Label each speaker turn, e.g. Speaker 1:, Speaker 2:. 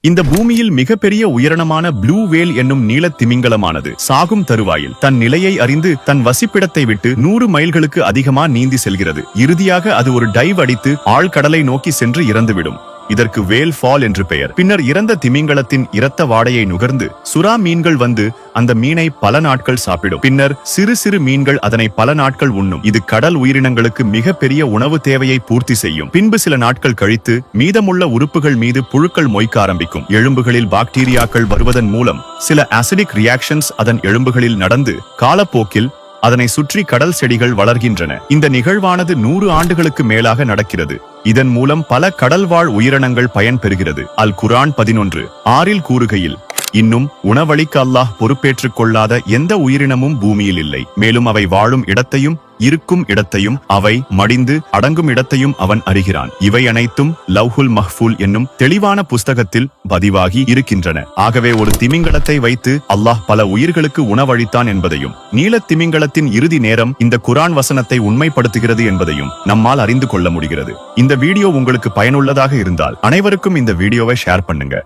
Speaker 1: இந்த பூமியில் மிகப்பெரிய உயிரினமான ப்ளூ வேல் என்னும் நீலத் திமிங்கலமானது சாகும் தருவாயில் தன் நிலையை அறிந்து தன் வசிப்பிடத்தை விட்டு 100 மைல்களுக்கு அதிகமா நீந்தி செல்கிறது. இறுதியாக அது ஒரு டைவ் அடித்து ஆழ்கடலை நோக்கி சென்று இறந்துவிடும். இதற்கு வேல் ஃபால் என்று பெயர். பின்னர் இறந்த திமிங்கலத்தின் இரத்த வாடையை நுகர்ந்து சுறா மீன்கள் வந்து அந்த மீனை பல நாட்கள் சாப்பிடும். பின்னர் சிறு சிறு மீன்கள் அதனை பல நாட்கள் உண்ணும். இது கடல் உயிரினங்களுக்கு மிகப்பெரிய உணவு தேவையை பூர்த்தி செய்யும். பின்பு சில நாட்கள் கழித்து மீதமுள்ள உறுப்புகள் மீது புழுக்கள் மொய்க்க ஆரம்பிக்கும். எலும்புகளில் பாக்டீரியாக்கள் வருவதன் மூலம் சில அசிடிக் ரியாக்ஷன்ஸ் அதன் எலும்புகளில் நடந்து காலப்போக்கில் அதனை சுற்றி கடல் செடிகள் வளர்கின்றன. இந்த நிகழ்வானது 100 ஆண்டுகளுக்கு மேலாக நடக்கிறது. இதன் மூலம் பல கடல்வாழ் உயிரினங்கள் பயன் பெறுகிறது. அல் குர்ஆன் 11:6 கூறுகையில், இன்னும் உணவளிக்க அல்லாஹ் பொறுப்பேற்றுக் கொள்ளாத எந்த உயிரினமும் பூமியில் இல்லை. மேலும் அவை வாழும் இடத்தையும் இருக்கும் இடத்தையும் அவை மடிந்து அடங்கும் இடத்தையும் அவன் அறிகிறான். இவை அனைத்தும் லவ்ஹுல் மஹ்ஃபூல் என்னும் தெளிவான புஸ்தகத்தில் பதிவாகி இருக்கின்றன. ஆகவே ஒரு திமிங்கலத்தை வைத்து அல்லாஹ் பல உயிர்களுக்கு உணவளித்தான் என்பதையும் நீலத் திமிங்கலத்தின் இறுதி நேரம் இந்த குர்ஆன் வசனத்தை உண்மைப்படுத்துகிறது என்பதையும் நம்மால் அறிந்து கொள்ள முடிகிறது. இந்த வீடியோ உங்களுக்கு பயனுள்ளதாக இருந்தால் அனைவருக்கும் இந்த வீடியோவை ஷேர் பண்ணுங்க.